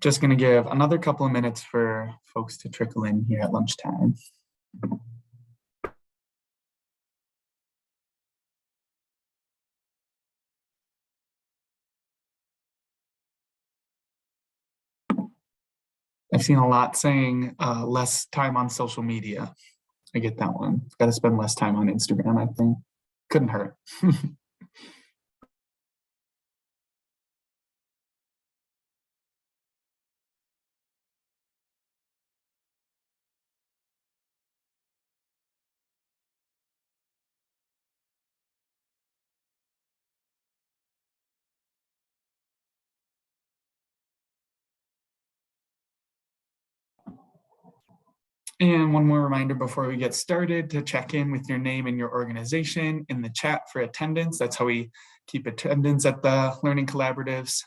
Just going to give another couple of minutes for folks to trickle in here at lunchtime. I've seen a lot saying less time on social media. I get that one. Got to spend less time on Instagram, I think. Couldn't hurt. And one more reminder before we get started to check in with your name and your organization in the chat for attendance. That's how we keep attendance at the Learning Collaboratives.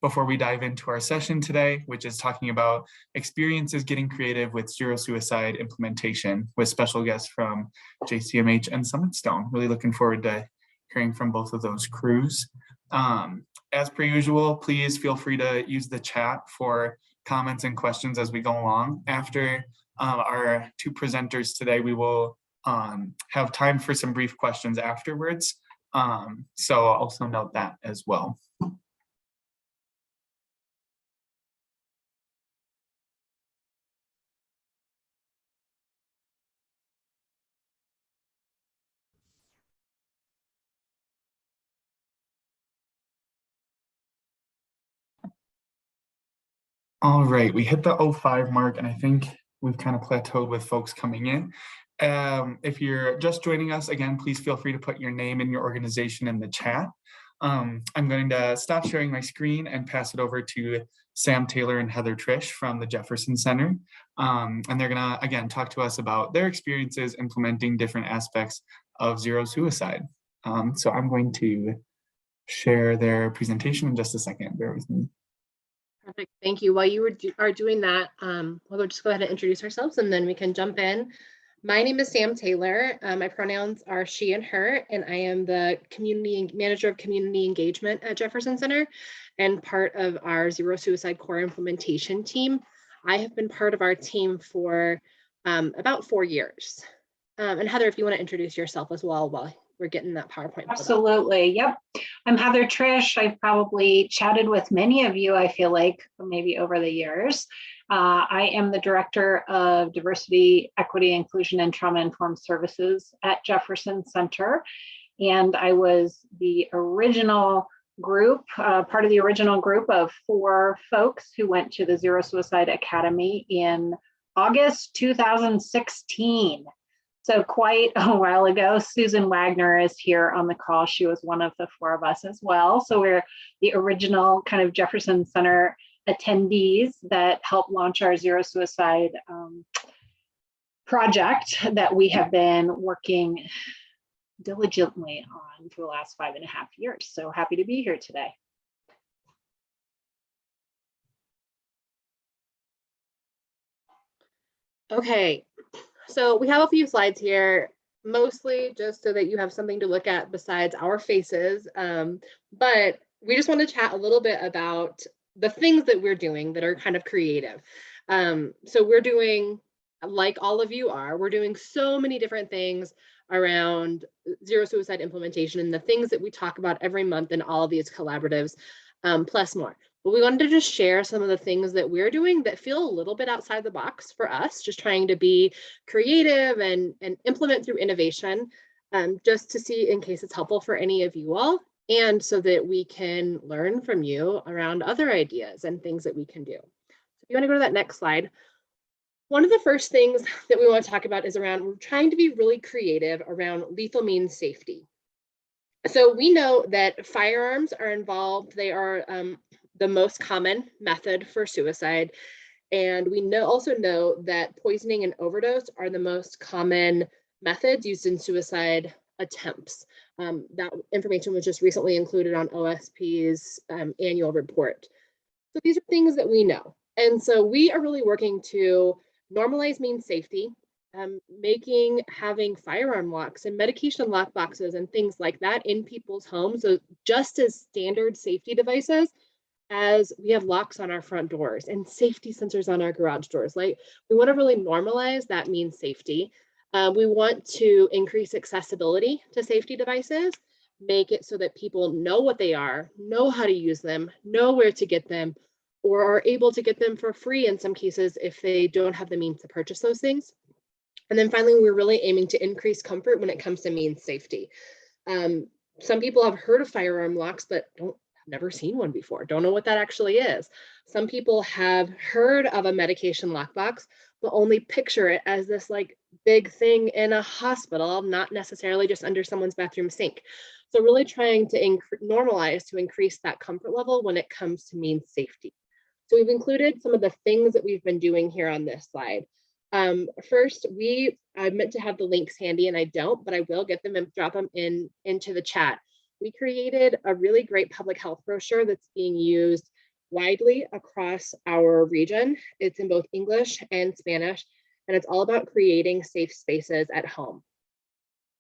Before we dive into our session today, which is talking about experiences getting creative with zero suicide implementation with special guests from JCMH and SUMMITSTONE. Really looking forward to hearing from both of those crews. As per usual, please feel free to use the chat for comments and questions as we go along. After our two presenters today, we will have time for some brief questions afterwards. So I'll also note that as well. All right, we hit the 05 mark, and I think we've kind of plateaued with folks coming in. If you're just joining us, again, please feel free to put your name and your organization in the chat. I'm going to stop sharing my screen and pass it over to Sam Taylor and Heather Trish from the Jefferson Center. And they're gonna, again, talk to us about their experiences implementing different aspects of zero suicide. So I'm going to share their presentation in just a second, bear with me. Perfect, thank you. While you are doing that, we'll just go ahead and introduce ourselves and then we can jump in. My name is Sam Taylor. My pronouns are she and her, and I am the manager of community engagement at Jefferson Center and part of our Zero Suicide Core implementation team. I have been part of our team for about 4 years. And Heather, if you want to introduce yourself as well while we're getting that PowerPoint. Absolutely, yep. I'm Heather Trish. I've probably chatted with many of you, I feel like, maybe over the years. I am the Director of Diversity, Equity, Inclusion, and Trauma-Informed Services at Jefferson Center. And I was the original group, part of the original group of 4 folks who went to the Zero Suicide Academy in August 2016. So quite a while ago. Susan Wagner is here on the call. She was one of the 4 of us as well. So we're the original kind of Jefferson Center attendees that helped launch our Zero Suicide project that we have been working diligently on for the last 5.5 years. So happy to be here today. Okay, so we have a few slides here, mostly just so that you have something to look at besides our faces. But we just want to chat a little bit about the things that we're doing that are kind of creative. So we're doing, like all of you are, we're doing so many different things around zero suicide implementation and the things that we talk about every month in all of these collaboratives, plus more. But we wanted to just share some of the things that we're doing that feel a little bit outside the box for us, just trying to be creative and implement through innovation, just to see in case it's helpful for any of you all, and so that we can learn from you around other ideas and things that we can do. So if you want to go to that next slide. One of the first things that we want to talk about is around, we're trying to be really creative around lethal means safety. So we know that firearms are involved. They are the most common method for suicide. And we also know that poisoning and overdose are the most common methods used in suicide attempts. That information was just recently included on OSP's annual report. So these are things that we know. And so we are really working to normalize means safety, having firearm locks and medication lock boxes and things like that in people's homes, so just as standard safety devices, as we have locks on our front doors and safety sensors on our garage doors. Like, we want to really normalize that means safety. We want to increase accessibility to safety devices, make it so that people know what they are, know how to use them, know where to get them, or are able to get them for free in some cases if they don't have the means to purchase those things. And then finally, we're really aiming to increase comfort when it comes to means safety. Some people have heard of firearm locks, but never seen one before, don't know what that actually is. Some people have heard of a medication lockbox, but only picture it as this like big thing in a hospital, not necessarily just under someone's bathroom sink. So really trying to normalize to increase that comfort level when it comes to means safety. So we've included some of the things that we've been doing here on this slide. First, I meant to have the links handy and I don't, but I will get them and drop them into the chat. We created a really great public health brochure that's being used widely across our region. It's in both English and Spanish, and it's all about creating safe spaces at home.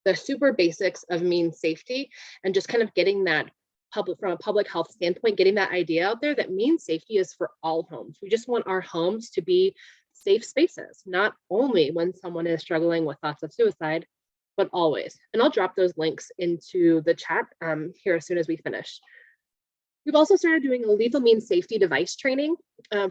The super basics of means safety and just kind of getting that from a public health standpoint, getting that idea out there that means safety is for all homes. We just want our homes to be safe spaces, not only when someone is struggling with thoughts of suicide, but always. And I'll drop those links into the chat here as soon as we finish. We've also started doing a lethal means safety device training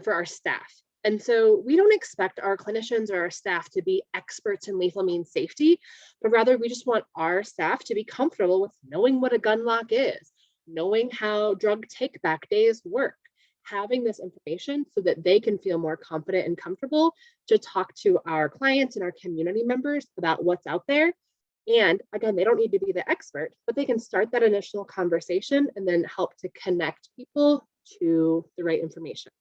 for our staff. And so we don't expect our clinicians or our staff to be experts in lethal means safety, but rather we just want our staff to be comfortable with knowing what a gun lock is, knowing how drug take back days work, having this information so that they can feel more confident and comfortable to talk to our clients and our community members about what's out there. And again, they don't need to be the expert, but they can start that initial conversation and then help to connect people to the right information.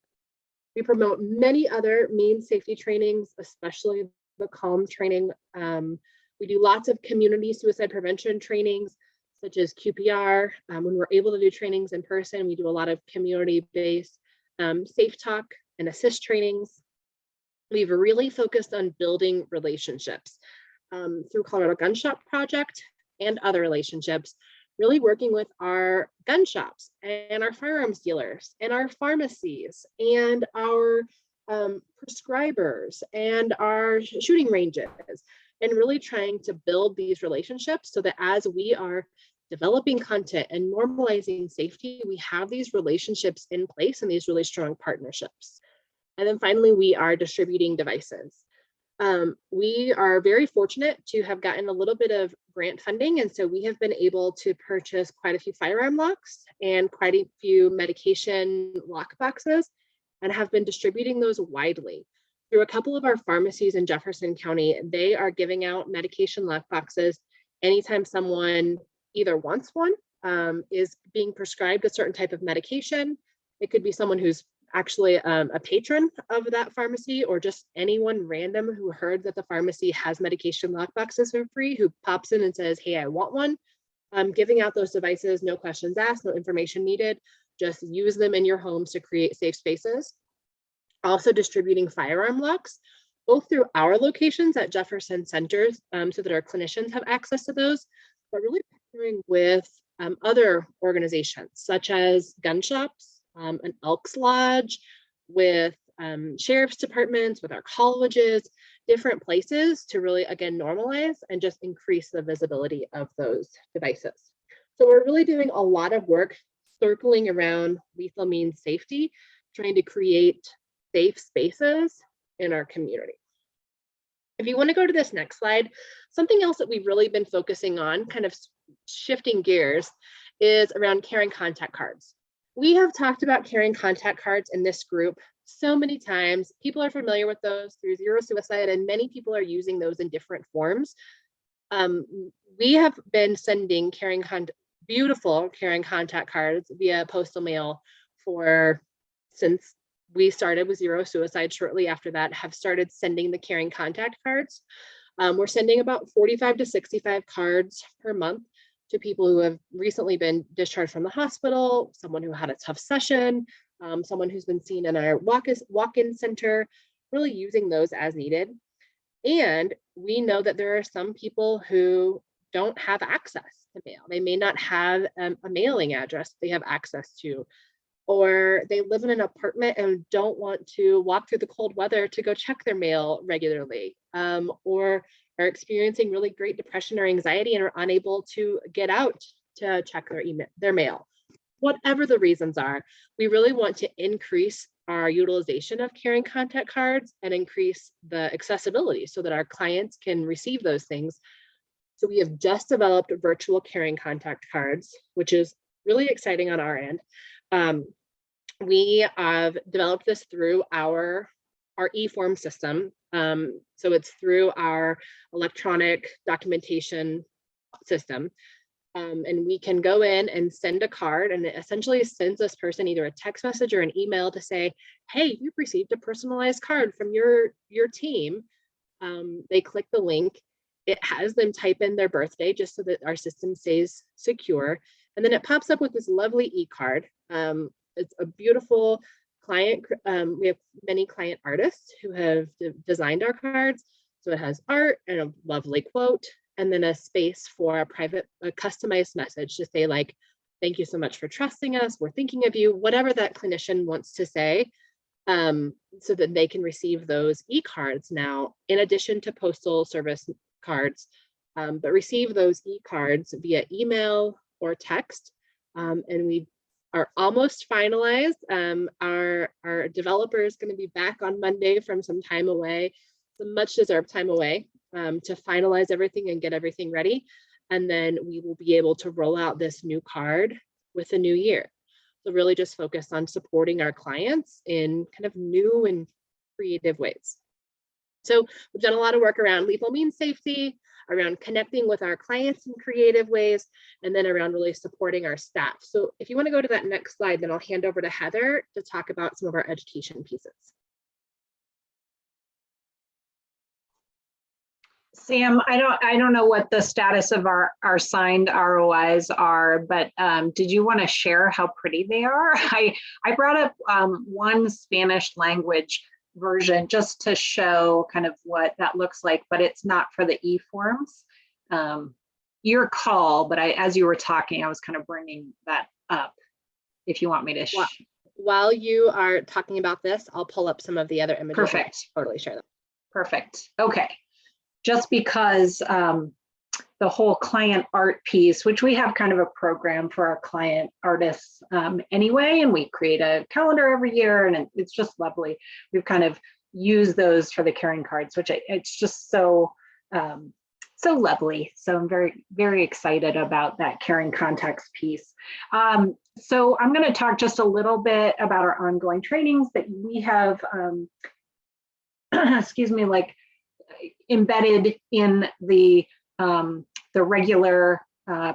We promote many other means safety trainings, especially the CALM training. We do lots of community suicide prevention trainings, such as QPR. When we're able to do trainings in person, we do a lot of community-based safe talk and assist trainings. We've really focused on building relationships through Colorado Gun Shop Project and other relationships, really working with our gun shops and our firearms dealers and our pharmacies and our prescribers and our shooting ranges, and really trying to build these relationships so that as we are developing content and normalizing safety, we have these relationships in place and these really strong partnerships. And then finally, we are distributing devices. We are very fortunate to have gotten a little bit of grant funding, and so we have been able to purchase quite a few firearm locks and quite a few medication lock boxes, and have been distributing those widely. Through a couple of our pharmacies in Jefferson County, they are giving out medication lock boxes anytime someone either wants one, is being prescribed a certain type of medication. It could be someone who's actually a patron of that pharmacy, or just anyone random who heard that the pharmacy has medication lock boxes for free, who pops in and says, hey, I want one. Giving out those devices, no questions asked, no information needed, just use them in your homes to create safe spaces. Also distributing firearm locks, both through our locations at Jefferson centers, so that our clinicians have access to those, but really partnering with other organizations such as gun shops, an Elks Lodge, with sheriff's departments, with our colleges, different places to really, again, normalize and just increase the visibility of those devices. So we're really doing a lot of work circling around lethal means safety, trying to create safe spaces in our community. If you want to go to this next slide, something else that we've really been focusing on, kind of shifting gears, is around carrying contact cards. We have talked about carrying contact cards in this group so many times. People are familiar with those through Zero Suicide, and many people are using those in different forms. We have been sending beautiful carrying contact cards via postal mail since we started with Zero Suicide. Shortly after that, have started sending the carrying contact cards. We're sending about 45 to 65 cards per month to people who have recently been discharged from the hospital, someone who had a tough session, someone who's been seen in our walk-in center, really using those as needed. And we know that there are some people who don't have access to mail. They may not have a mailing address they have access to. or they live in an apartment and don't want to walk through the cold weather to go check their mail regularly, or are experiencing really great depression or anxiety and are unable to get out to check their mail. Whatever the reasons are, we really want to increase our utilization of caring contact cards and increase the accessibility so that our clients can receive those things. So we have just developed virtual caring contact cards, which is really exciting on our end. We have developed this through our e-form system. So it's through our electronic documentation system. And we can go in and send a card, and it essentially sends this person either a text message or an email to say, hey, you've received a personalized card from your team. They click the link. It has them type in their birthday just so that our system stays secure. And then it pops up with this lovely e-card. It's a beautiful client. We have many client artists who have designed our cards. So it has art and a lovely quote, and then a space for a customized message to say, like, thank you so much for trusting us. We're thinking of you, whatever that clinician wants to say, so that they can receive those e-cards now, in addition to postal service cards, but receive those e-cards via email or text. And we are almost finalized. Our developer is going to be back on Monday from some time away, some much deserved time away, to finalize everything and get everything ready. And then we will be able to roll out this new card with the new year. So really just focus on supporting our clients in kind of new and creative ways. So we've done a lot of work around lethal means safety, around connecting with our clients in creative ways, and then around really supporting our staff. So if you want to go to that next slide, then I'll hand over to Heather to talk about some of our education pieces. Sam, I don't know what the status of our signed ROIs are, but did you want to share how pretty they are? I brought up one Spanish language version just to show kind of what that looks like, but it's not for the e-forms. Your call, but as you were talking, I was kind of bringing that up. If you want me to. While you are talking about this, I'll pull up some of the other images. Perfect. Totally share them. Perfect. Okay. Just because the whole client art piece, which we have kind of a program for our client artists anyway, and we create a calendar every year, and it's just lovely. We've kind of used those for the caring cards, which it's just so lovely. So I'm very, very excited about that caring contacts piece. So I'm going to talk just a little bit about our ongoing trainings that we have, excuse me, like embedded in the regular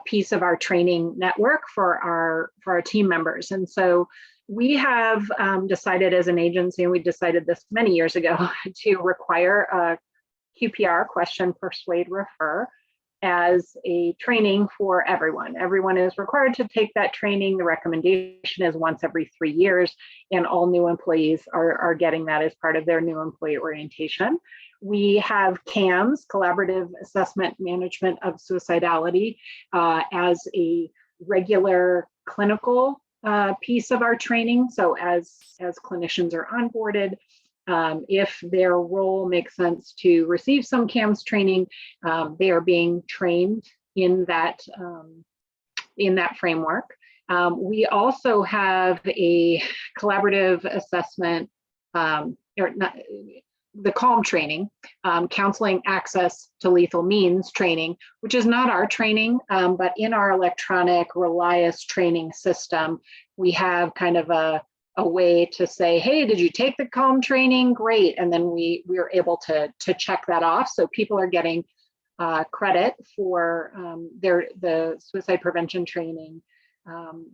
piece of our training network for our team members. And so we have decided as an agency, and we decided this many years ago, to require a QPR, question, persuade, refer, as a training for everyone. Everyone is required to take that training. The recommendation is once every 3 years, and all new employees are getting that as part of their new employee orientation. We have CAMS, Collaborative Assessment Management of Suicidality, as a regular clinical piece of our training. So as clinicians are onboarded, if their role makes sense to receive some CAMS training, they are being trained in that framework. We also have a collaborative assessment, the CALM training, counseling access to lethal means training, which is not our training, but in our electronic Relias training system, we have kind of a way to say, hey, did you take the CALM training? Great. And then we are able to check that off. So people are getting credit for the suicide prevention training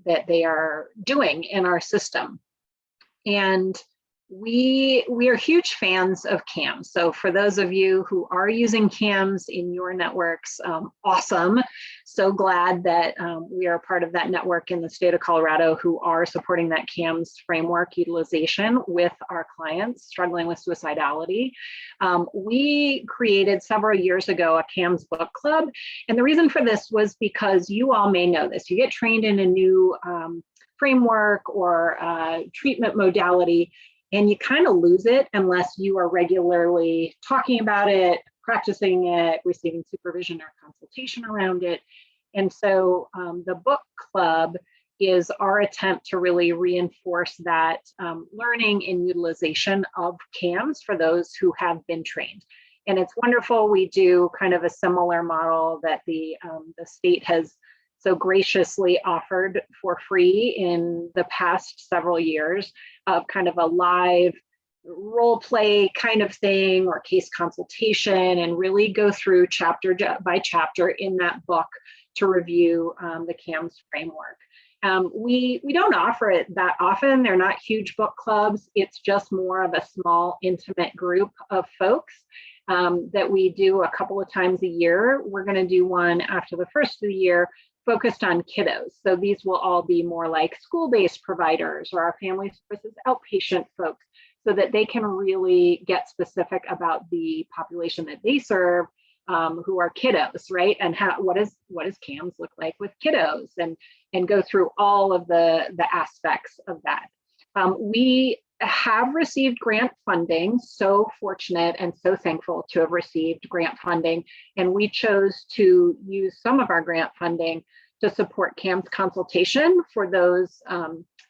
that they are doing in our system. And we are huge fans of CAMS. So for those of you who are using CAMS in your networks, awesome. So glad that we are part of that network in the state of Colorado who are supporting that CAMS framework utilization with our clients struggling with suicidality. We created several years ago a CAMS book club. And the reason for this was because you all may know this. You get trained in a new framework or treatment modality, and you kind of lose it unless you are regularly talking about it, practicing it, receiving supervision or consultation around it. And so the book club is our attempt to really reinforce that learning and utilization of CAMS for those who have been trained. And it's wonderful. We do kind of a similar model that the state has so graciously offered for free in the past several years of kind of a live role play kind of thing or case consultation, and really go through chapter by chapter in that book to review the CAMS framework. We don't offer it that often. They're not huge book clubs. It's just more of a small, intimate group of folks that we do a couple of times a year. We're going to do one after the first of the year focused on kiddos. So these will all be more like school-based providers or our family services outpatient folks, so that they can really get specific about the population that they serve, who are kiddos, right? And what does CAMS look like with kiddos, and go through all of the aspects of that. We have received grant funding, so fortunate and so thankful to have received grant funding. And we chose to use some of our grant funding to support CAMS consultation for those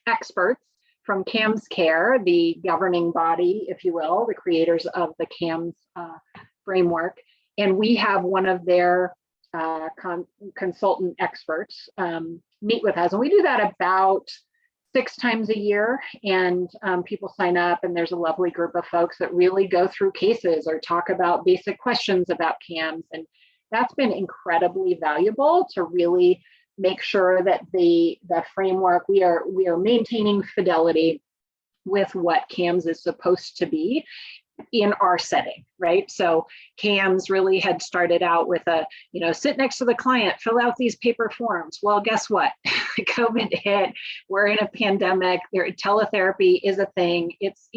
experts from CAMS Care, the governing body, if you will, the creators of the CAMS framework. And we have one of their consultant experts meet with us. And we do that about 6 times a year, and people sign up, and there's a lovely group of folks that really go through cases or talk about basic questions about CAMS. And that's been incredibly valuable to really make sure that the framework, we are maintaining fidelity with what CAMS is supposed to be in our setting, right? So CAMS really had started out with a, sit next to the client, fill out these paper forms. Well, guess what? COVID hit, we're in a pandemic, teletherapy is a thing. It's,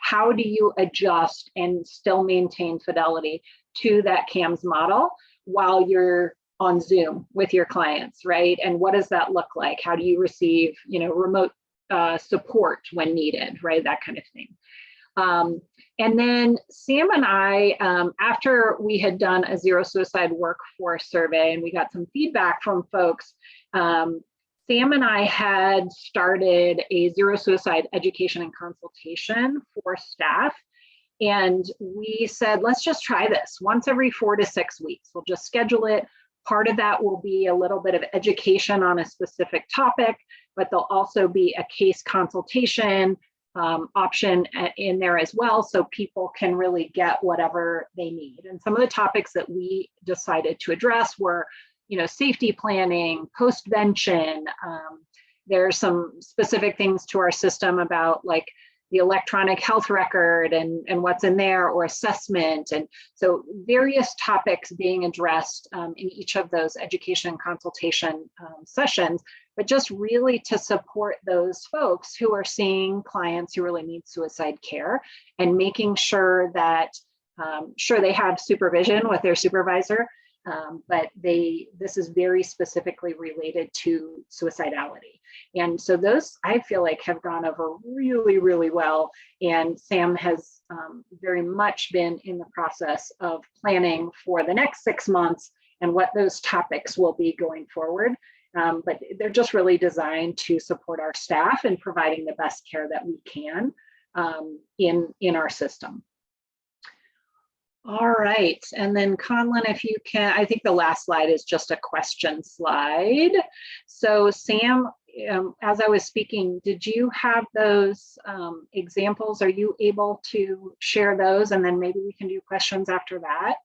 how do you adjust and still maintain fidelity to that CAMS model while you're on Zoom with your clients, right? And what does that look like? How do you receive, remote support when needed, right? That kind of thing. And then Sam and I, after we had done a zero suicide workforce survey and we got some feedback from folks, Sam and I had started a zero suicide education and consultation for staff. And we said, let's just try this once every 4 to 6 weeks. We'll just schedule it. Part of that will be a little bit of education on a specific topic, but there'll also be a case consultation option in there as well, so people can really get whatever they need. And some of the topics that we decided to address were, safety planning, postvention. There's some specific things to our system about like the electronic health record and what's in there, or assessment. And so various topics being addressed in each of those education and consultation sessions, but just really to support those folks who are seeing clients who really need suicide care, and making sure that they have supervision with their supervisor, but this is very specifically related to suicidality. And so those, I feel like, have gone over really, really well. And Sam has very much been in the process of planning for the next 6 months and what those topics will be going forward. But they're just really designed to support our staff in providing the best care that we can in our system. All right, and then Conlon, if you can, I think the last slide is just a question slide. So Sam, as I was speaking, did you have those examples? Are you able to share those? And then maybe we can do questions after that.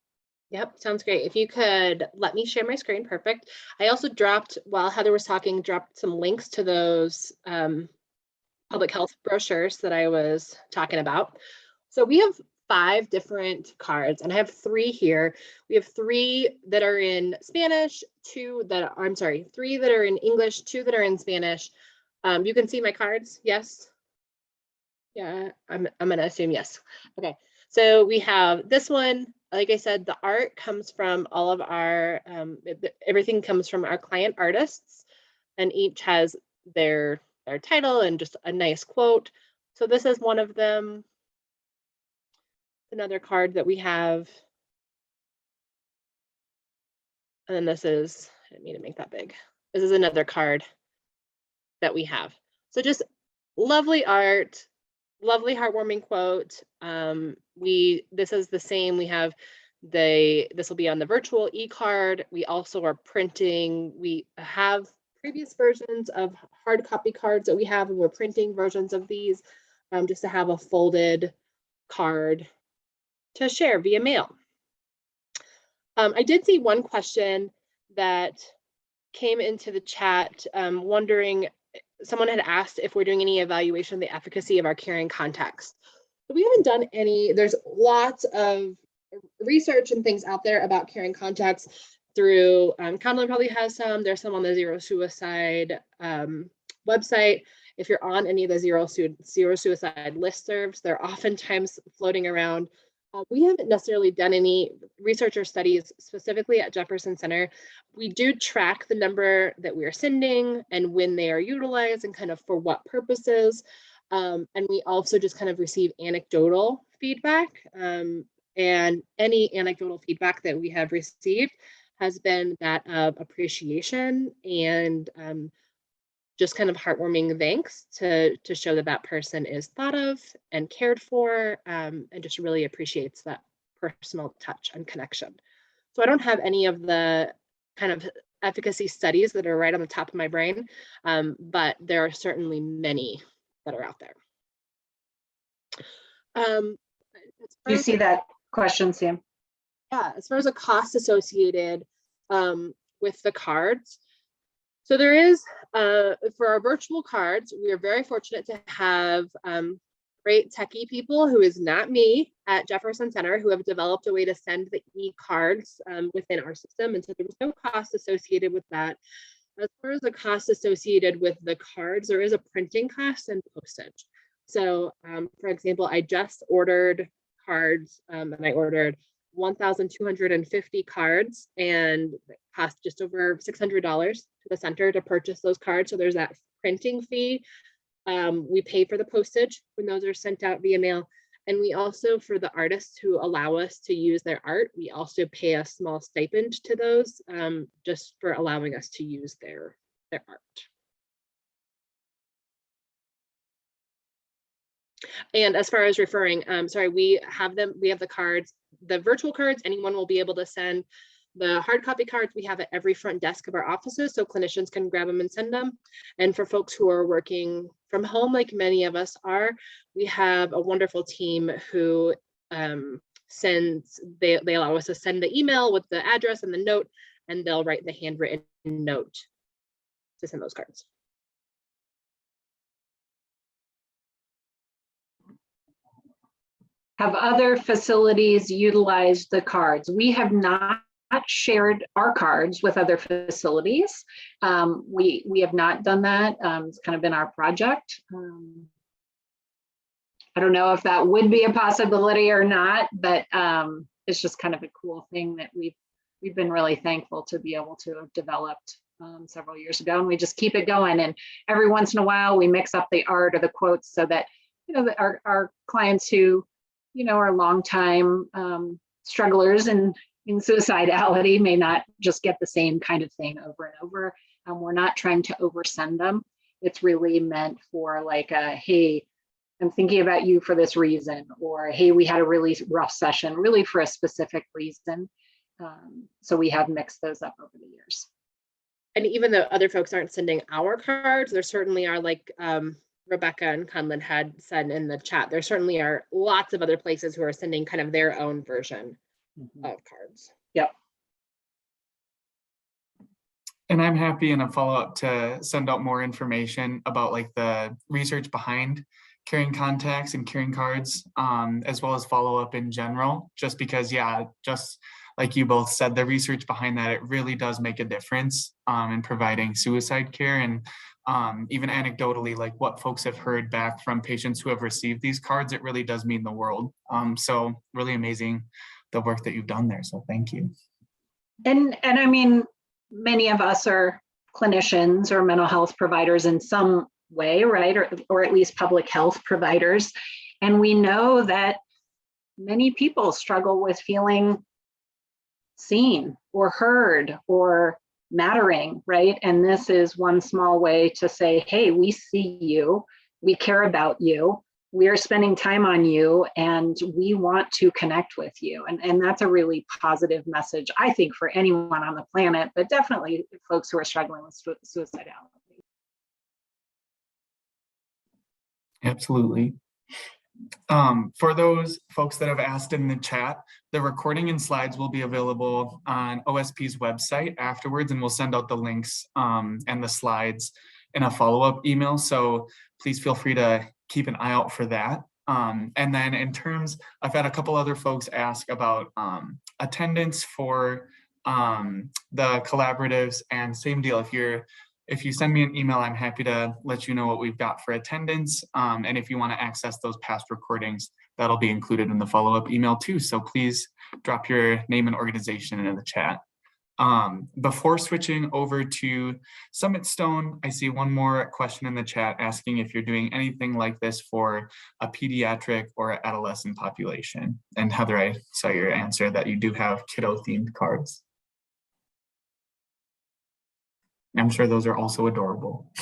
Yep, sounds great. If you could let me share my screen, perfect. I also dropped, while Heather was talking, dropped some links to those public health brochures that I was talking about. So we have 5 different cards, and I have 3 here. We have 3 that are in Spanish, 3 that are in English, 2 that are in Spanish. You can see my cards, yes? Yeah, I'm gonna assume yes. Okay, so we have this one. Like I said, the art comes from all of our, everything comes from our client artists, and each has their their title and just a nice quote. So this is one of them. Another card that we have. And then this is, I didn't mean to make that big. This is another card that we have. So just lovely art, lovely heartwarming quote. This is the same. We have this will be on the virtual e-card. We also are printing. We have previous versions of hard copy cards that we have, and we're printing versions of these just to have a folded card to share via mail. I did see one question that came into the chat wondering, someone had asked if we're doing any evaluation of the efficacy of our carrying contacts. So we haven't done any. There's lots of research and things out there about carrying contacts through, Conlon probably has some. There's some on the Zero Suicide website. If you're on any of the Zero Suicide listservs, they're oftentimes floating around. We haven't necessarily done any research or studies specifically at Jefferson Center. We do track the number that we are sending and when they are utilized and kind of for what purposes. And we also just kind of receive anecdotal feedback. And any anecdotal feedback that we have received has been that of appreciation and just kind of heartwarming thanks to show that that person is thought of and cared for, and just really appreciates that personal touch and connection. So I don't have any of the kind of efficacy studies that are right on the top of my brain, but there are certainly many that are out there. You see that question, Sam? Yeah, as far as a cost associated with the cards, so there is, for our virtual cards, we are very fortunate to have great techie people who is not me at Jefferson Center who have developed a way to send the e-cards within our system. And so there was no cost associated with that. As far as the cost associated with the cards, there is a printing cost and postage. So for example, I just ordered cards and I ordered 1,250 cards and it cost just over $600 to the center to purchase those cards. So there's that printing fee. We pay for the postage when those are sent out via mail. And we also, for the artists who allow us to use their art, we also pay a small stipend to those just for allowing us to use their art. And as far as referring, sorry, we have the cards, the virtual cards, anyone will be able to send. The hard copy cards we have at every front desk of our offices, so clinicians can grab them and send them. And for folks who are working from home, like many of us are, we have a wonderful team who they allow us to send the email with the address and the note, and they'll write the handwritten note to send those cards. Have other facilities utilized the cards? We have not shared our cards with other facilities. We have not done that. It's kind of been our project. I don't know if that would be a possibility or not, but it's just kind of a cool thing that we've been really thankful to be able to have developed several years ago, and we just keep it going. And every once in a while, we mix up the art or the quotes so that that our clients who are longtime strugglers in suicidality may not just get the same kind of thing over and over. We're not trying to oversend them. It's really meant for like a, hey, I'm thinking about you for this reason, or hey, we had a really rough session, really for a specific reason. So we have mixed those up over the years. And even though other folks aren't sending our cards, there certainly are, like Rebecca and Conlon had said in the chat, there certainly are lots of other places who are sending kind of their own version of cards. Yep. And I'm happy in a follow-up to send out more information about like the research behind carrying contacts and carrying cards, as well as follow-up in general, just because, yeah, just like you both said, the research behind that, it really does make a difference in providing suicide care. And even anecdotally, like what folks have heard back from patients who have received these cards, it really does mean the world. So really amazing the work that you've done there. So thank you. And I mean, many of us are clinicians or mental health providers in some way, right? Or at least public health providers. And we know that many people struggle with feeling seen or heard or mattering, right? And this is one small way to say, hey, we see you, we care about you, we are spending time on you, and we want to connect with you. And that's a really positive message, I think, for anyone on the planet, but definitely folks who are struggling with suicidality. Absolutely. For those folks that have asked in the chat, the recording and slides will be available on OSP's website afterwards, and we'll send out the links and the slides in a follow-up email. So please feel free to keep an eye out for that. And then in terms, I've had a couple other folks ask about attendance for the collaboratives, and same deal. If you send me an email, I'm happy to let you know what we've got for attendance. And if you want to access those past recordings, that'll be included in the follow-up email too. So please drop your name and organization in the chat. Before switching over to SummitStone, I see one more question in the chat asking if you're doing anything like this for a pediatric or adolescent population. And Heather, I saw your answer that you do have kiddo-themed cards. I'm sure those are also adorable.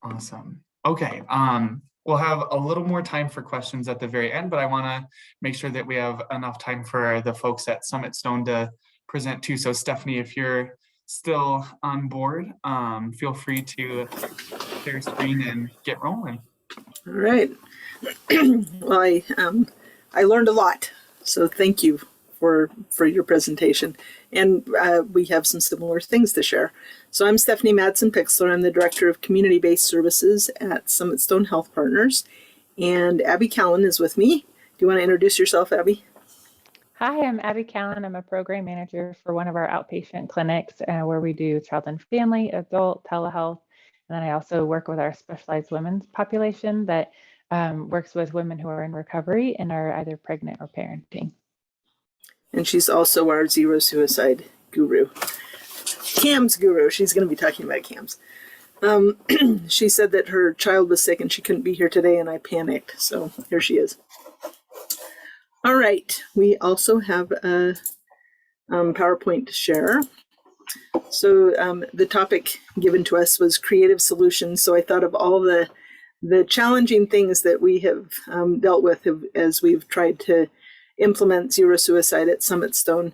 Awesome. Okay, we'll have a little more time for questions at the very end, but I want to make sure that we have enough time for the folks at SummitStone to present too. So Stephanie, if you're still on board, feel free to share screen and get rolling. All right. Well, I learned a lot, so thank you for your presentation, and we have some similar things to share. So I'm Stephanie Madsen-Pixler. I'm the Director of Community-Based Services at SummitStone Health Partners, and Abby Callan is with me. Do you want to introduce yourself, Abby? Hi, I'm Abby Callan. I'm a program manager for one of our outpatient clinics where we do child and family, adult, telehealth, and then I also work with our specialized women's population that works with women who are in recovery and are either pregnant or parenting. And she's also our zero suicide guru. CAMS guru. She's going to be talking about CAMS. She said that her child was sick and she couldn't be here today, and I panicked. So here she is. All right. We also have a PowerPoint to share. So the topic given to us was creative solutions. So I thought of all the challenging things that we have dealt with as we've tried to implement zero suicide at SummitStone.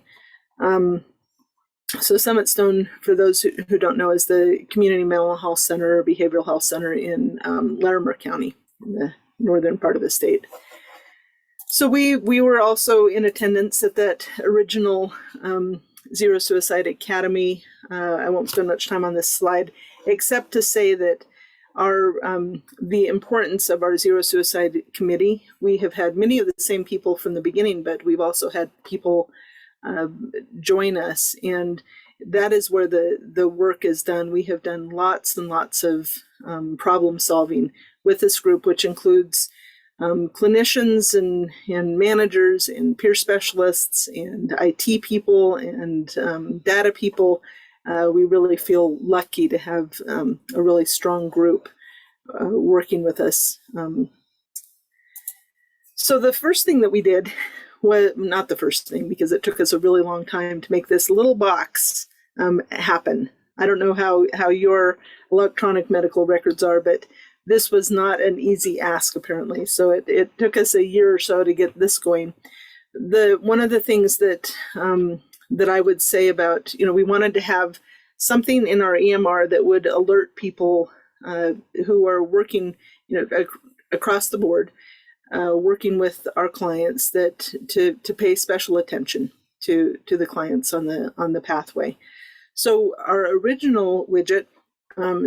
So SummitStone, for those who don't know, is the community mental health center or behavioral health center in Larimer County, in the northern part of the state. So we were also in attendance at that original Zero Suicide Academy. I won't spend much time on this slide, except to say that the importance of our Zero Suicide Committee. We have had many of the same people from the beginning, but we've also had people join us, and that is where the work is done. We have done lots and lots of problem solving with this group, which includes clinicians and managers and peer specialists and IT people and data people. We really feel lucky to have a really strong group working with us. So the first thing that we did was, not the first thing, because it took us a really long time to make this little box happen. I don't know how your electronic medical records are, but this was not an easy ask, apparently. So it took us a year or so to get this going. One of the things that I would say about, we wanted to have something in our EMR that would alert people who are working, across the board, working with our clients, that to pay special attention to the clients on the pathway. So our original widget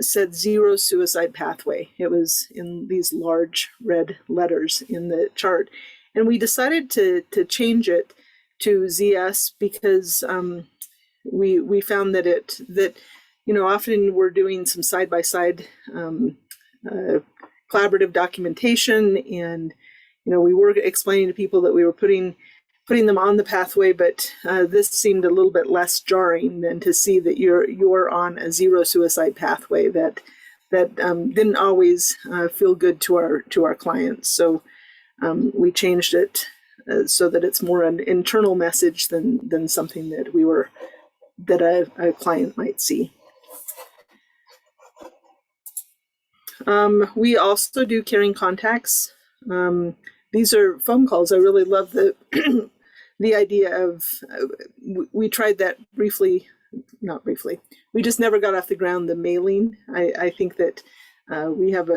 said zero suicide pathway. It was in these large red letters in the chart. And we decided to change it to ZS because we found that often we're doing some side-by-side collaborative documentation, and we were explaining to people that we were putting putting them on the pathway, but this seemed a little bit less jarring than to see that you're on a zero suicide pathway that didn't always feel good to our clients. So we changed it so that it's more an internal message than something that a client might see. We also do caring contacts. These are phone calls. I really love the idea of, we tried that not briefly. We just never got off the ground, the mailing. I think that we have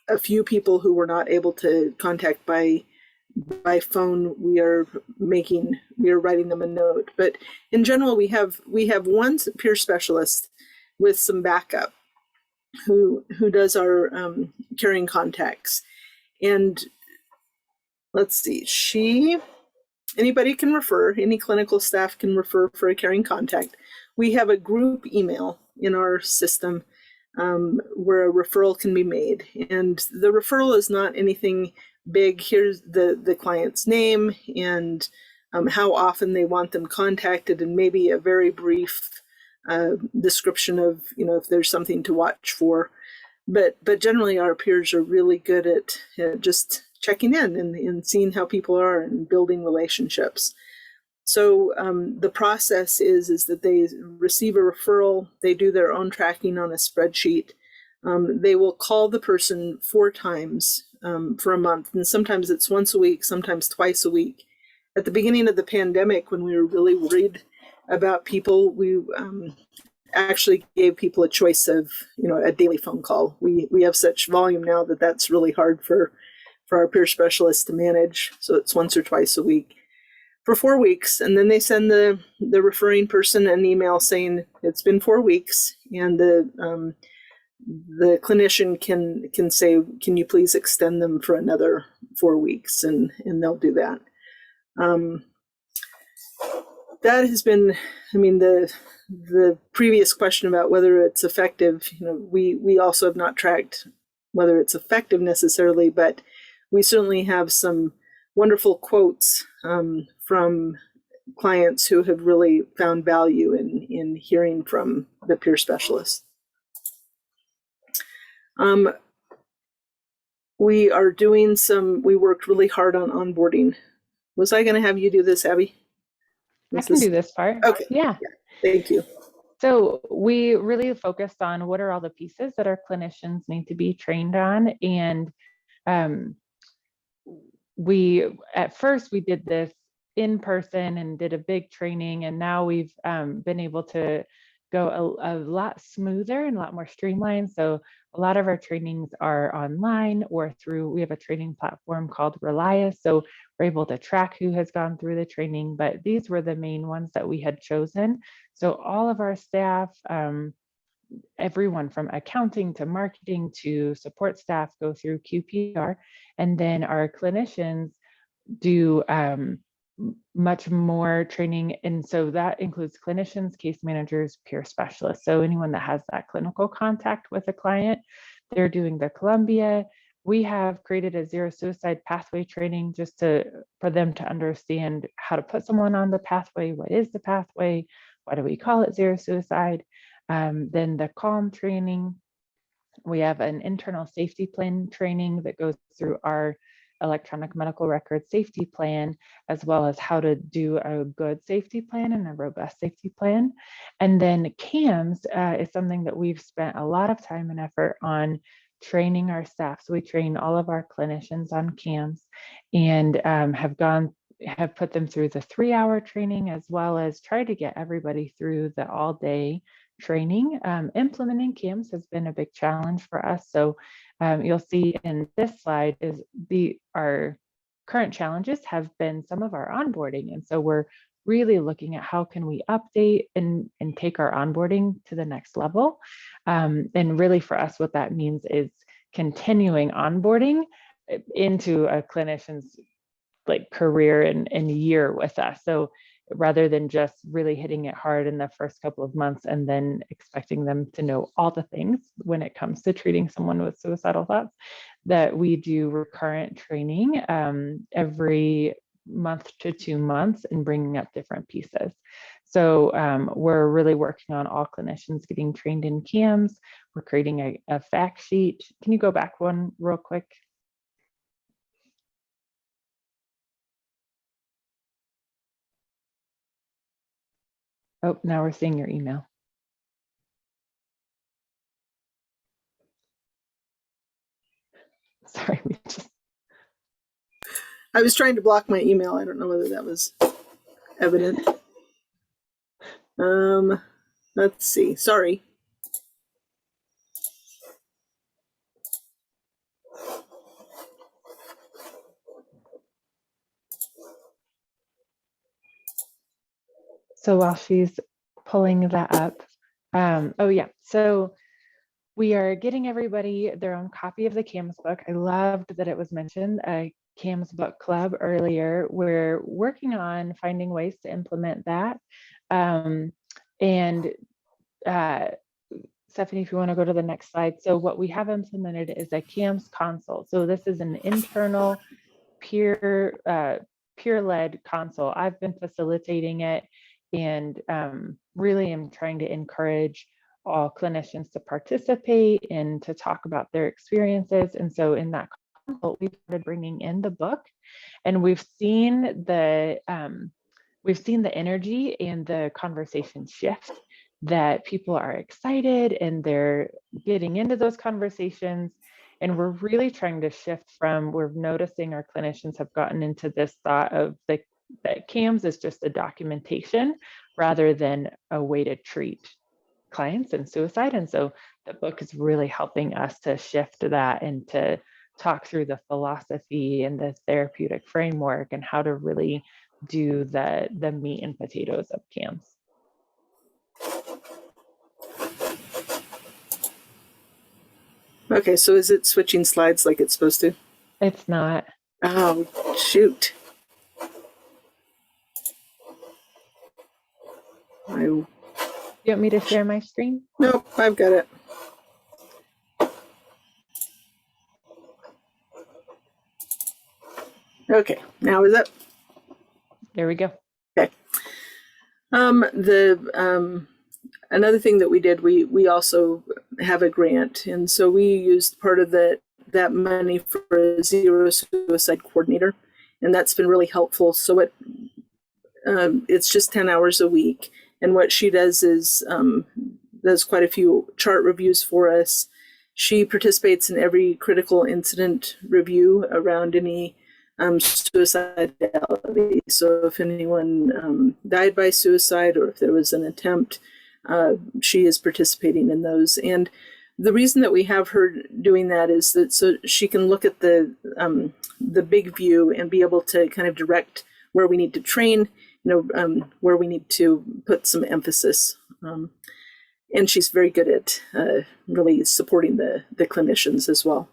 a few people who were not able to contact by phone. We are writing them a note. But in general, we have one peer specialist with some backup who does our caring contacts. And let's see, anybody can refer, any clinical staff can refer for a caring contact. We have a group email in our system where a referral can be made. And the referral is not anything big. Here's the client's name and how often they want them contacted, and maybe a very brief description of, if there's something to watch for. But generally our peers are really good at just checking in and seeing how people are and building relationships. So the process is that they receive a referral, they do their own tracking on a spreadsheet. They will call the person 4 times for a month, and sometimes it's once a week, sometimes twice a week. At the beginning of the pandemic, when we were really worried about people, we actually gave people a choice of, a daily phone call. We have such volume now that that's really hard for our peer specialists to manage. So it's once or twice a week for 4 weeks. And then they send the referring person an email saying it's been 4 weeks, and the clinician can say, can you please extend them for another 4 weeks? And they'll do that. That has been, the previous question about whether it's effective, we also have not tracked whether it's effective necessarily, but we certainly have some wonderful quotes from clients who have really found value in hearing from the peer specialist. We worked really hard on onboarding. Was I going to have you do this, Abby? I can do this part. Okay. Yeah. Thank you. So we really focused on what are all the pieces that our clinicians need to be trained on. And at first we did this in person and did a big training, and now we've been able to go a lot smoother and a lot more streamlined. So a lot of our trainings are online or we have a training platform called Relias. So we're able to track who has gone through the training, but these were the main ones that we had chosen. So all of our staff, everyone from accounting to marketing to support staff go through QPR, and then our clinicians do much more training. And so that includes clinicians, case managers, peer specialists. So anyone that has that clinical contact with a client, they're doing the Columbia. We have created a zero suicide pathway training just for them to understand how to put someone on the pathway. What is the pathway? Why do we call it zero suicide? Then the CALM training. We have an internal safety plan training that goes through our electronic medical record safety plan, as well as how to do a good safety plan and a robust safety plan. And then CAMS is something that we've spent a lot of time and effort on training our staff. So we train all of our clinicians on CAMS and have put them through the 3-hour training, as well as try to get everybody through the all-day training. Implementing CAMS has been a big challenge for us. So you'll see in this slide is our current challenges have been some of our onboarding. And so we're really looking at how can we update and take our onboarding to the next level. And really for us, what that means is continuing onboarding into a clinician's career and year with us. So rather than just really hitting it hard in the first couple of months and then expecting them to know all the things when it comes to treating someone with suicidal thoughts, that we do recurrent training every month to 2 months and bringing up different pieces. So we're really working on all clinicians getting trained in CAMS. We're creating a fact sheet. Can you go back one real quick? Oh, now we're seeing your email. Sorry, I was trying to block my email. I don't know whether that was evident. Let's see. Sorry. So while she's pulling that up, oh yeah, so we are getting everybody their own copy of the CAMS book. I loved that it was mentioned, a CAMS book club earlier. We're working on finding ways to implement that. Stephanie, if you want to go to the next slide. So what we have implemented is a CAMS console. So this is an internal peer-led console. I've been facilitating it and really am trying to encourage all clinicians to participate and to talk about their experiences. And so in that console, we started bringing in the book, and we've seen the energy and the conversation shift, that people are excited and they're getting into those conversations. And we're really trying to shift from, we're noticing our clinicians have gotten into this thought of that CAMS is just a documentation rather than a way to treat clients and suicide. And so the book is really helping us to shift that and to talk through the philosophy and the therapeutic framework and how to really do the meat and potatoes of CAMS. Okay, so is it switching slides like it's supposed to? It's not. Oh, shoot. You want me to share my screen? Nope, I've got it. Okay, now is it? There we go. Okay. Another thing that we did, we also have a grant, and so we used part of that money for a zero suicide coordinator, and that's been really helpful. So it's just 10 hours a week, and what she does is does quite a few chart reviews for us. She participates in every critical incident review around any suicidality. So if anyone died by suicide or if there was an attempt, she is participating in those. And the reason that we have her doing that is that so she can look at the big view and be able to kind of direct where we need to train, where we need to put some emphasis. And she's very good at really supporting the clinicians as well.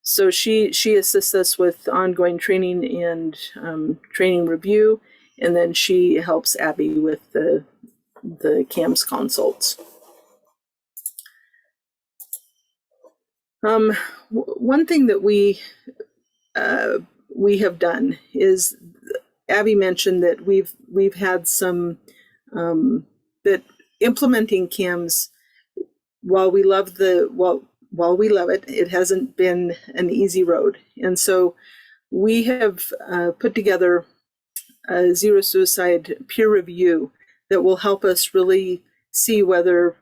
So she assists us with ongoing training and training review, and then she helps Abby with the CAMS consults. One thing that we have done is, Abby mentioned that we've had some that implementing CAMS, while we love it, it hasn't been an easy road. And so we have put together a zero suicide peer review that will help us really see whether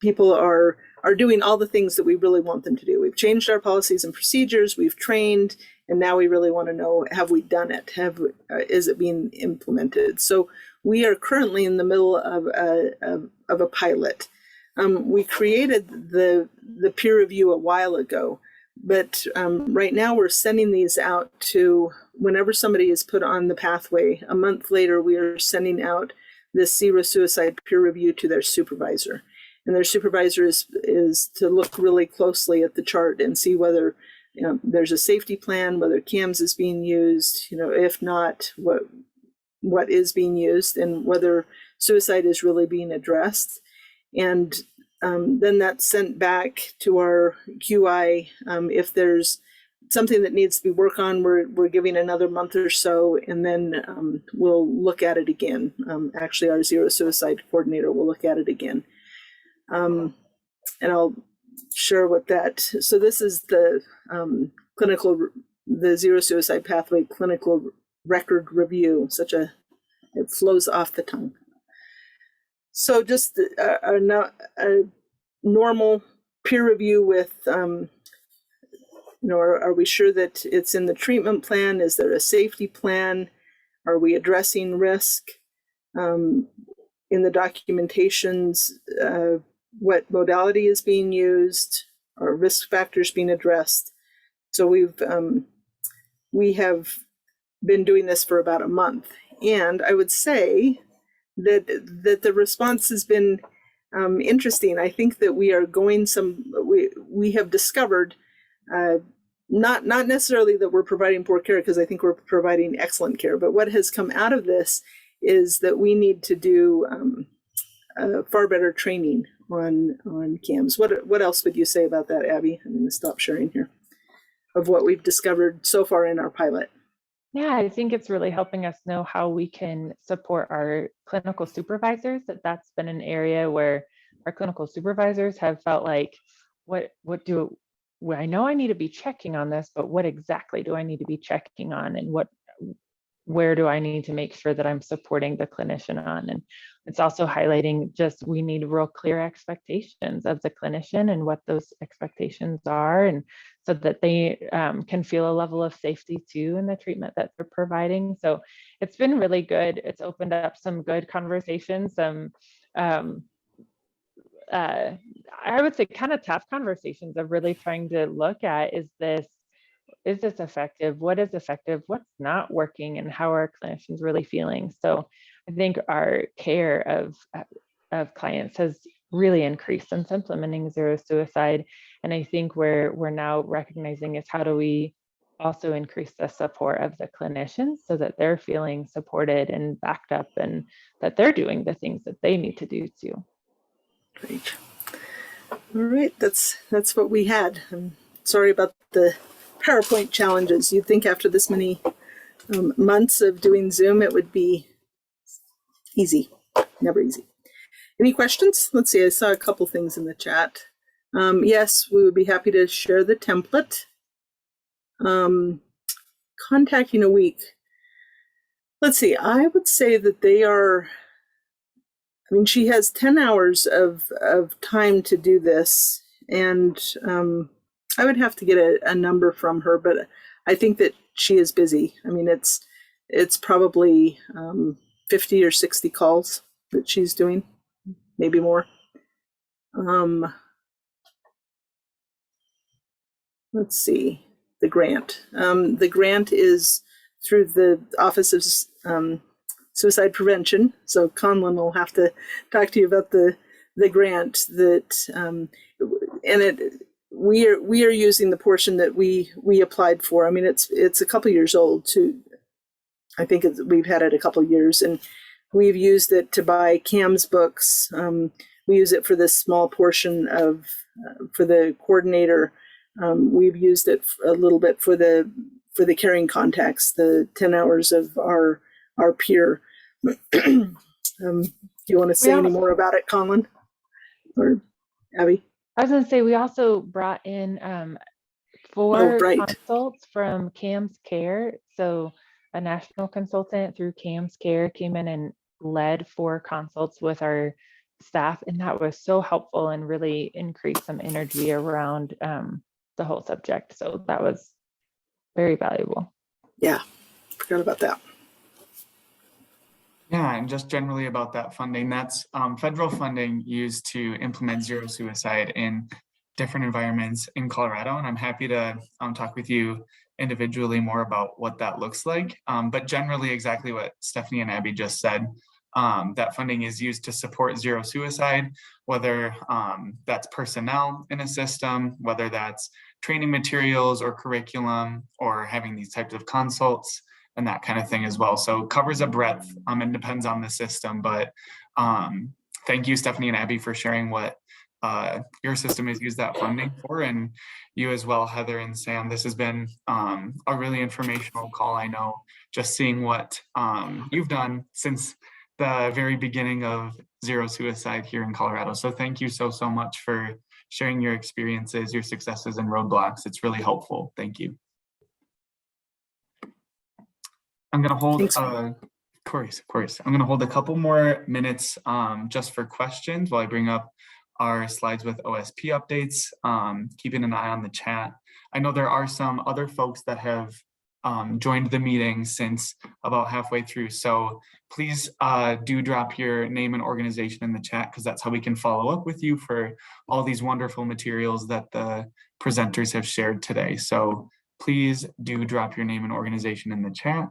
people are doing all the things that we really want them to do. We've changed our policies and procedures, we've trained, and now we really want to know, have we done it? Is it being implemented? So we are currently in the middle of a pilot. We created the peer review a while ago, but right now we're sending these out to, whenever somebody is put on the pathway, a month later we are sending out this zero suicide peer review to their supervisor. And their supervisor is to look really closely at the chart and see whether there's a safety plan, whether CAMS is being used, if not, what is being used, and whether suicide is really being addressed. And then that's sent back to our QI if there's something that needs to be worked on. We're giving another month or so, and then we'll look at it again. Actually, our zero suicide coordinator will look at it again. And I'll share what that. So this is the the zero suicide pathway clinical record review. It flows off the tongue. So just a normal peer review with, are we sure that it's in the treatment plan? Is there a safety plan? Are we addressing risk? In the documentations, what modality is being used? Are risk factors being addressed? So we have been doing this for about a month, and I would say that the response has been interesting. I think that we are going we have discovered not necessarily that we're providing poor care, because I think we're providing excellent care, but what has come out of this is that we need to do far better training on CAMS. What else would you say about that, Abby? I'm going to stop sharing here of what we've discovered so far in our pilot. Yeah, I think it's really helping us know how we can support our clinical supervisors. That's been an area where our clinical supervisors have felt like, I know I need to be checking on this, but what exactly do I need to be checking on, and where do I need to make sure that I'm supporting the clinician on? And it's also highlighting just we need real clear expectations of the clinician and what those expectations are, and so that they can feel a level of safety too in the treatment that they're providing. So it's been really good. It's opened up some good conversations, I would say kind of tough conversations of really trying to look at, is this effective? What is effective? What's not working? And how are clinicians really feeling? So I think our care of clients has really increased since implementing zero suicide. And I think where we're now recognizing is how do we also increase the support of the clinicians so that they're feeling supported and backed up, and that they're doing the things that they need to do too. Great. All right, that's what we had. I'm sorry about the PowerPoint challenges. You'd think after this many months of doing Zoom, it would be easy. Never easy. Any questions? Let's see, I saw a couple things in the chat. Yes, we would be happy to share the template. Contacting a week. Let's see, I would say that they are, she has 10 hours of time to do this, and I would have to get a number from her, but I think that she is busy. It's probably 50 or 60 calls that she's doing, maybe more. Let's see, the grant. The grant is through the Office of Suicide Prevention. So Conlon will have to talk to you about the grant that, we are using the portion that we applied for. It's a couple years old too. I think we've had it a couple years, and we've used it to buy CAMS books. We use it for this small portion for the coordinator. We've used it a little bit for the caring contacts, the 10 hours of our peer. Do you want to say any more about it, Colin or Abby? I was going to say, we also brought in 4 consults from CAMS Care. So a national consultant through CAMS Care came in and led 4 consults with our staff, and that was so helpful and really increased some energy around the whole subject. So that was very valuable. Yeah, forgot about that. Yeah, and just generally about that funding, that's federal funding used to implement zero suicide in different environments in Colorado. And I'm happy to talk with you individually more about what that looks like. But generally exactly what Stephanie and Abby just said, that funding is used to support zero suicide, whether that's personnel in a system, whether that's training materials or curriculum, or having these types of consults and that kind of thing as well. So it covers a breadth and depends on the system. But thank you, Stephanie and Abby, for sharing what your system has used that funding for, and you as well, Heather and Sam. This has been a really informational call. I know just seeing what you've done since the very beginning of Zero Suicide here in Colorado. So thank you so much for sharing your experiences, your successes and roadblocks. It's really helpful. Thank you. I'm going to hold, of course. I'm going to hold a couple more minutes just for questions while I bring up our slides with OSP updates, keeping an eye on the chat. I know there are some other folks that have joined the meeting since about halfway through. So please do drop your name and organization in the chat, because that's how we can follow up with you for all these wonderful materials that the presenters have shared today. So please do drop your name and organization in the chat.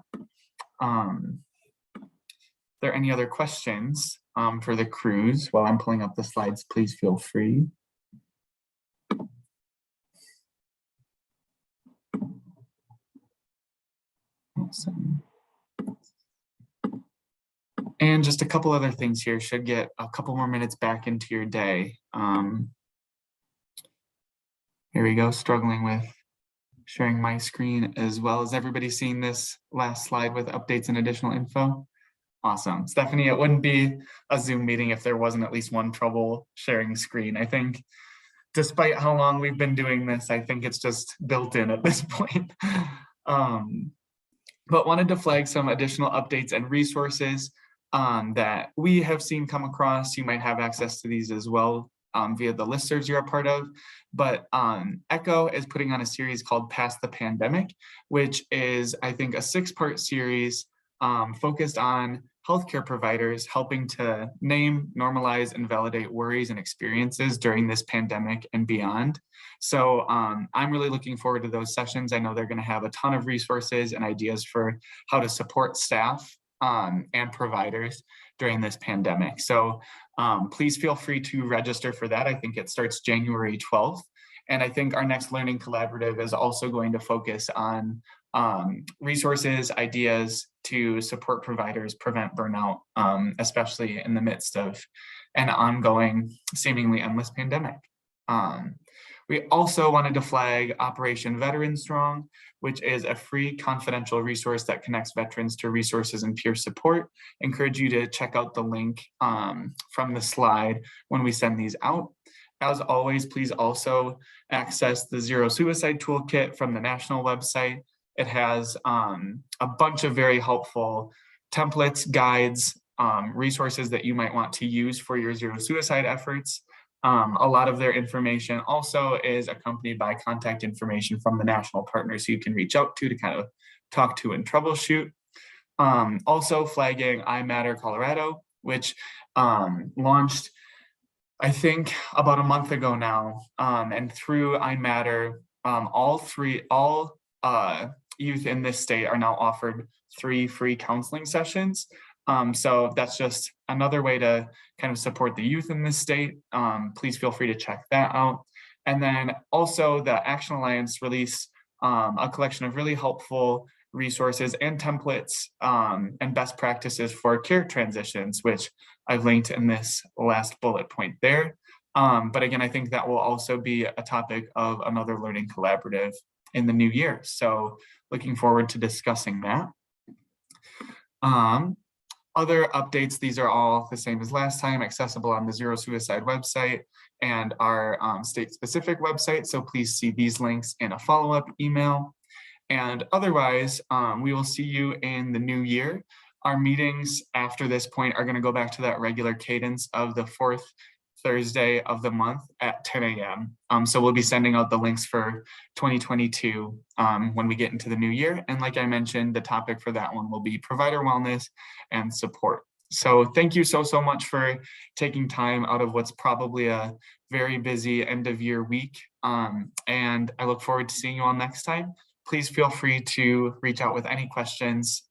If there are any other questions for the crews while I'm pulling up the slides, please feel free. Awesome. And just a couple other things here, should get a couple more minutes back into your day. Here we go, struggling with sharing my screen as well. As everybody seeing this last slide with updates and additional info? Awesome. Stephanie, it wouldn't be a Zoom meeting if there wasn't at least one trouble sharing screen. I think despite how long we've been doing this, I think it's just built in at this point. But wanted to flag some additional updates and resources that we have seen come across. You might have access to these as well via the listservs you're a part of. But ECHO is putting on a series called Past the Pandemic, which is, I think, a 6-part series focused on healthcare providers helping to name, normalize, and validate worries and experiences during this pandemic and beyond. So I'm really looking forward to those sessions. I know they're going to have a ton of resources and ideas for how to support staff and providers during this pandemic. So please feel free to register for that. I think it starts January 12th. And I think our next Learning Collaborative is also going to focus on resources, ideas to support providers prevent burnout, especially in the midst of an ongoing, seemingly endless pandemic. We also wanted to flag Operation Veteran Strong, which is a free confidential resource that connects veterans to resources and peer support. Encourage you to check out the link from the slide when we send these out. As always, please also access the Zero Suicide Toolkit from the national website. It has a bunch of very helpful templates, guides, resources that you might want to use for your zero suicide efforts. A lot of their information also is accompanied by contact information from the national partners who you can reach out to kind of talk to and troubleshoot. Also flagging iMatter Colorado, which launched, I think, about a month ago now. And through iMatter, all youth in this state are now offered 3 free counseling sessions. So that's just another way to kind of support the youth in this state. Please feel free to check that out. And then also the Action Alliance released a collection of really helpful resources and templates and best practices for care transitions, which I've linked in this last bullet point there. But again, I think that will also be a topic of another Learning Collaborative in the new year. So looking forward to discussing that. Other updates, these are all the same as last time, accessible on the Zero Suicide website and our state-specific website. So please see these links in a follow-up email. And otherwise, we will see you in the new year. Our meetings after this point are going to go back to that regular cadence of the 4th Thursday of the month at 10 a.m. So we'll be sending out the links for 2022 when we get into the new year. And like I mentioned, the topic for that one will be provider wellness and support. So thank you so much for taking time out of what's probably a very busy end of year week. And I look forward to seeing you all next time. Please feel free to reach out with any questions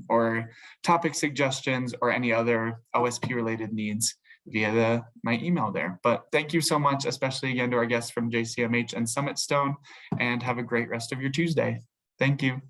or topic suggestions or any other OSP related needs via my email there. But thank you so much, especially again to our guests from JCMH and SummitStone, and have a great rest of your Tuesday. Thank you.